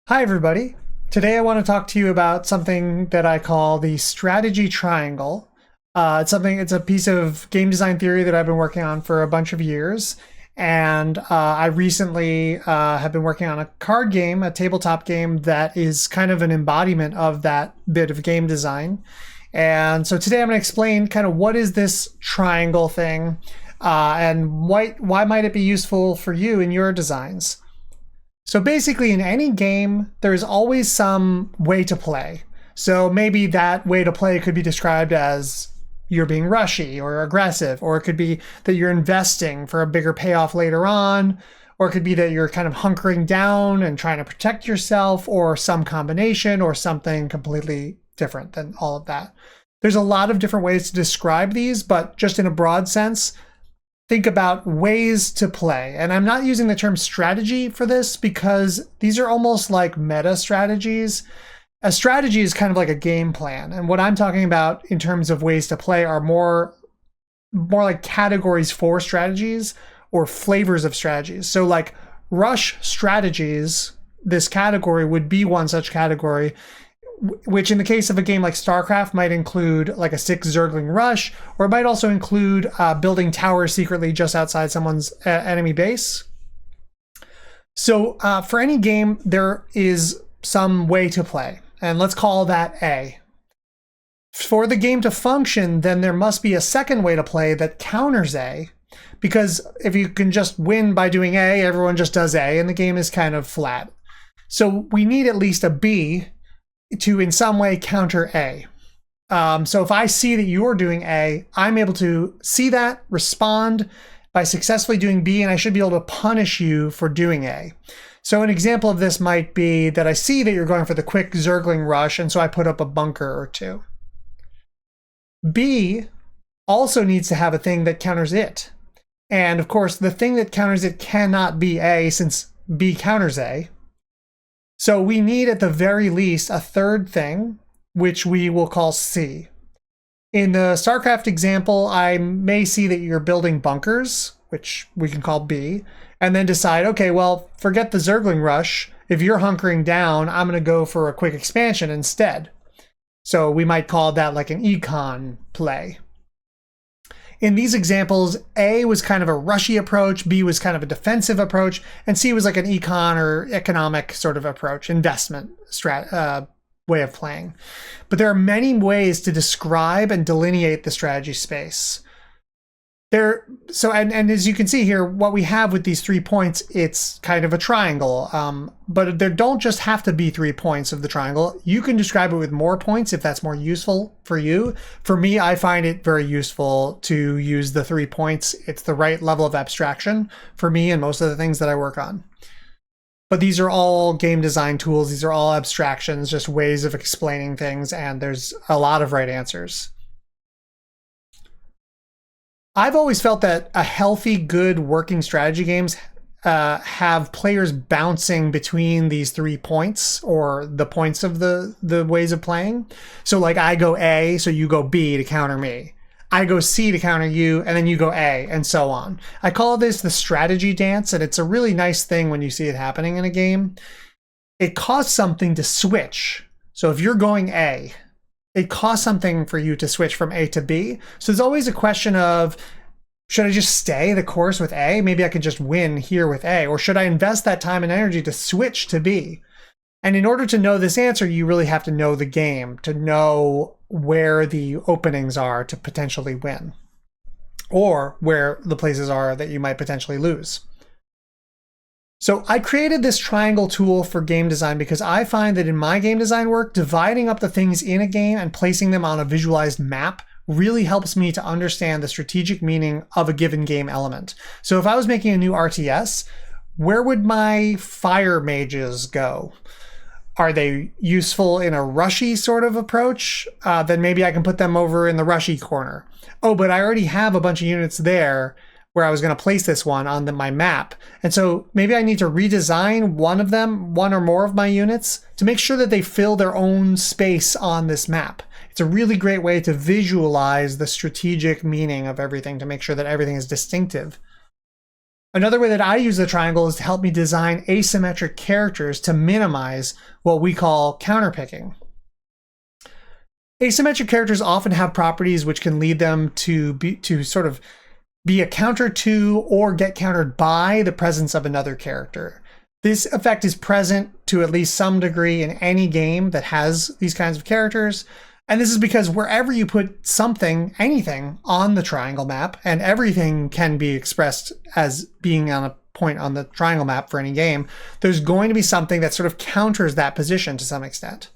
Hi, everybody. Today I want to talk to you about something that I call the strategy triangle. It's a piece of game design theory that I've been working on for a bunch of years. And I recently have been working on a card game, a tabletop game that is kind of an embodiment of that bit of game design. And so today I'm going to explain kind of what is this triangle thing and why might it be useful for you in your designs. So basically, in any game, there's always some way to play. So maybe that way to play could be described as you're being rushy or aggressive, or it could be that you're investing for a bigger payoff later on, or it could be that you're kind of hunkering down and trying to protect yourself, or some combination, or something completely different than all of that. There's a lot of different ways to describe these, but just in a broad sense, think about ways to play. And I'm not using the term strategy for this because these are almost like meta strategies. A strategy is kind of like a game plan. And what I'm talking about in terms of ways to play are more like categories for strategies or flavors of strategies. So like rush strategies, this category would be one such category, which in the case of a game like StarCraft might include like a 6 Zergling rush, or it might also include building towers secretly just outside someone's enemy base. So for any game, there is some way to play, and let's call that A. For the game to function, then there must be a second way to play that counters A, because if you can just win by doing A, everyone just does A, and the game is kind of flat. So we need at least a B to in some way counter A. So if I see that you're doing A, I'm able to see that, respond by successfully doing B, and I should be able to punish you for doing A. So an example of this might be that I see that you're going for the quick Zergling rush, and so I put up a bunker or two. B also needs to have a thing that counters it. And of course, the thing that counters it cannot be A, since B counters A. So we need at the very least a third thing, which we will call C. In the StarCraft example, I may see that you're building bunkers, which we can call B, and then decide, okay, well, forget the Zergling rush. If you're hunkering down, I'm going to go for a quick expansion instead. So we might call that like an econ play. In these examples, A was kind of a rushy approach, B was kind of a defensive approach, and C was like an econ or economic sort of approach, investment way of playing. But there are many ways to describe and delineate the strategy space. And as you can see here, what we have with these 3 points, it's kind of a triangle. But there don't just have to be 3 points of the triangle. You can describe it with more points if that's more useful for you. For me, I find it very useful to use the 3 points. It's the right level of abstraction for me and most of the things that I work on. But these are all game design tools. These are all abstractions, just ways of explaining things, and there's a lot of right answers. I've always felt that a healthy, good working strategy games have players bouncing between these 3 points or the points of the ways of playing. So like I go A, so you go B to counter me. I go C to counter you, and then you go A, and so on. I call this the strategy dance, and it's a really nice thing when you see it happening in a game. It costs something to switch. So if you're going A, it costs something for you to switch from A to B. So there's always a question of, should I just stay the course with A? Maybe I can just win here with A. Or should I invest that time and energy to switch to B? And in order to know this answer, you really have to know the game, to know where the openings are to potentially win, or where the places are that you might potentially lose. So I created this triangle tool for game design because I find that in my game design work, dividing up the things in a game and placing them on a visualized map really helps me to understand the strategic meaning of a given game element. So if I was making a new RTS, where would my fire mages go? Are they useful in a rushy sort of approach? Then maybe I can put them over in the rushy corner. Oh, but I already have a bunch of units there where I was going to place this one on my map. And so maybe I need to redesign one of them, one or more of my units, to make sure that they fill their own space on this map. It's a really great way to visualize the strategic meaning of everything, to make sure that everything is distinctive. Another way that I use the triangle is to help me design asymmetric characters to minimize what we call counterpicking. Asymmetric characters often have properties which can lead them to sort of be a counter to or get countered by the presence of another character. This effect is present to at least some degree in any game that has these kinds of characters. And this is because wherever you put something, anything on the triangle map, and everything can be expressed as being on a point on the triangle map for any game, there's going to be something that sort of counters that position to some extent.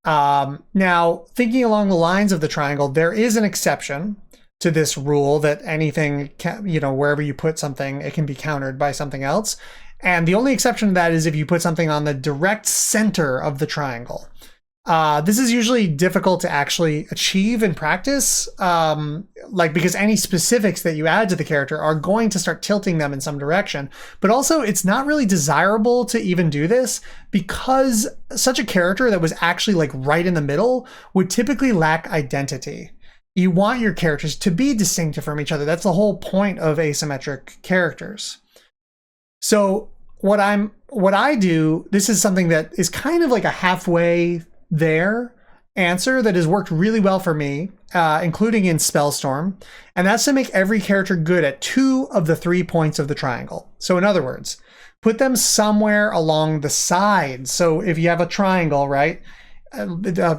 Now, thinking along the lines of the triangle, there is an exception to this rule that anything, wherever you put something, it can be countered by something else. And the only exception to that is if you put something on the direct center of the triangle. This is usually difficult to actually achieve in practice, because any specifics that you add to the character are going to start tilting them in some direction. But also, it's not really desirable to even do this because such a character that was actually like right in the middle would typically lack identity. You want your characters to be distinctive from each other. That's the whole point of asymmetric characters. So what I do, this is something that is kind of like a halfway there answer that has worked really well for me, including in Spellstorm, and that's to make every character good at 2 of the 3 points of the triangle. So in other words, put them somewhere along the sides. So if you have a triangle, right,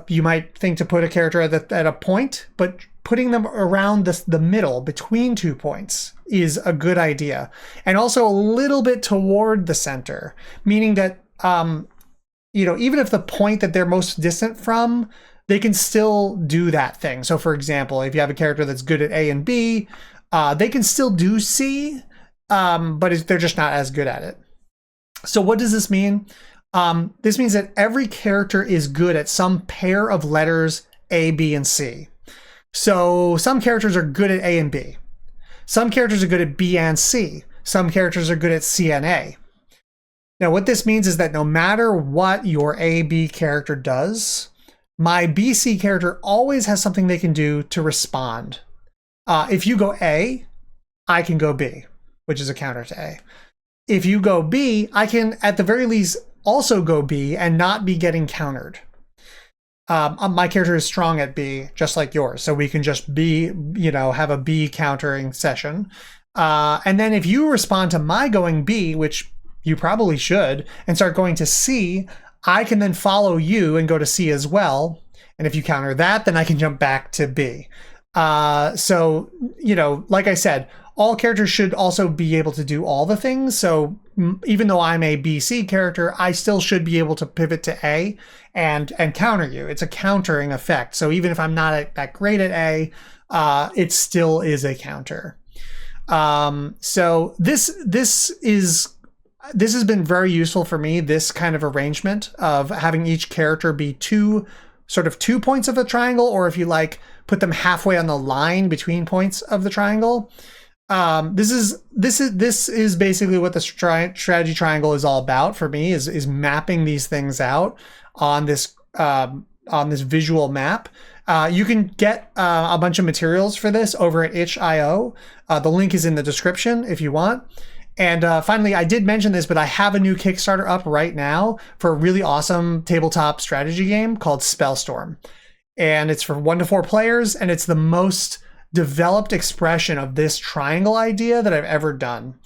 you might think to put a character at a point, but putting them around the middle between 2 points is a good idea. And also a little bit toward the center, meaning that even if the point that they're most distant from, they can still do that thing. So for example, if you have a character that's good at A and B, they can still do C, but they're just not as good at it. So what does this mean? This means that every character is good at some pair of letters A, B, and C. So some characters are good at A and B. Some characters are good at B and C. Some characters are good at C and A. Now, what this means is that no matter what your A-B character does, my B-C character always has something they can do to respond. If you go A, I can go B, which is a counter to A. If you go B, I can, at the very least, also go B and not be getting countered. My character is strong at B, just like yours, so we can just have a B countering session. And then if you respond to my going B, which you probably should, and start going to C, I can then follow you and go to C as well. And if you counter that, then I can jump back to B. So, like I said, all characters should also be able to do all the things. So even though I'm a BC character, I still should be able to pivot to A and counter you. It's a countering effect. So even if I'm not that great at A, it still is a counter. So this has been very useful for me, this kind of arrangement of having each character be 2 points of a triangle, or if you like, put them halfway on the line between points of the triangle. This is basically what the strategy triangle is all about for me, is mapping these things out on this visual map. You can get a bunch of materials for this over at itch.io. The link is in the description if you want. And finally, I did mention this, but I have a new Kickstarter up right now for a really awesome tabletop strategy game called Spellstorm. And it's for 1 to 4 players, and it's the most developed expression of this triangle idea that I've ever done.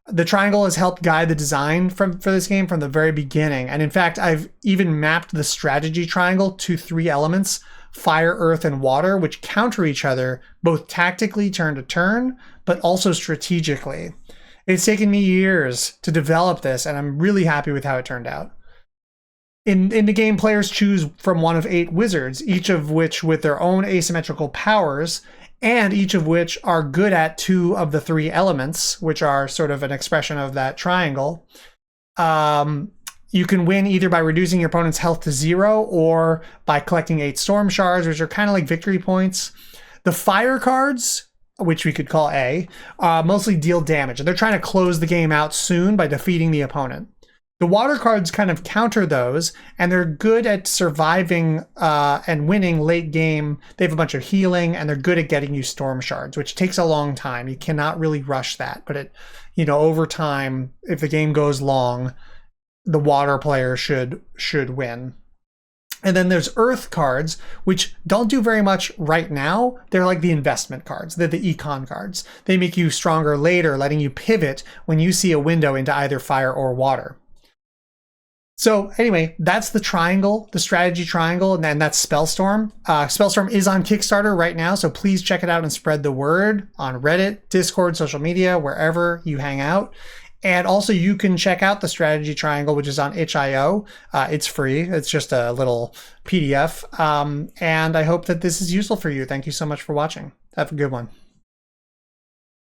The triangle has helped guide the design for this game from the very beginning. And in fact, I've even mapped the strategy triangle to 3 elements, fire, earth, and water, which counter each other, both tactically turn to turn, but also strategically. It's taken me years to develop this, and I'm really happy with how it turned out. In the game, players choose from 1 of 8 wizards, each of which with their own asymmetrical powers, and each of which are good at 2 of the 3 elements, which are sort of an expression of that triangle. You can win either by reducing your opponent's health to 0 or by collecting 8 storm shards, which are kind of like victory points. The fire cards, which we could call A, mostly deal damage, and they're trying to close the game out soon by defeating the opponent. The water cards kind of counter those, and they're good at surviving and winning late game. They have a bunch of healing, and they're good at getting you storm shards, which takes a long time. You cannot really rush that, but over time, if the game goes long, the water player should win. And then there's earth cards, which don't do very much right now. They're like the investment cards. They're the econ cards. They make you stronger later, letting you pivot when you see a window into either fire or water. So anyway, that's the triangle, the strategy triangle, and then that's Spellstorm. Spellstorm is on Kickstarter right now, so please check it out and spread the word on Reddit, Discord, social media, wherever you hang out. And also you can check out the strategy triangle, which is on itch.io. It's free. It's just a little PDF. And I hope that this is useful for you. Thank you so much for watching. Have a good one.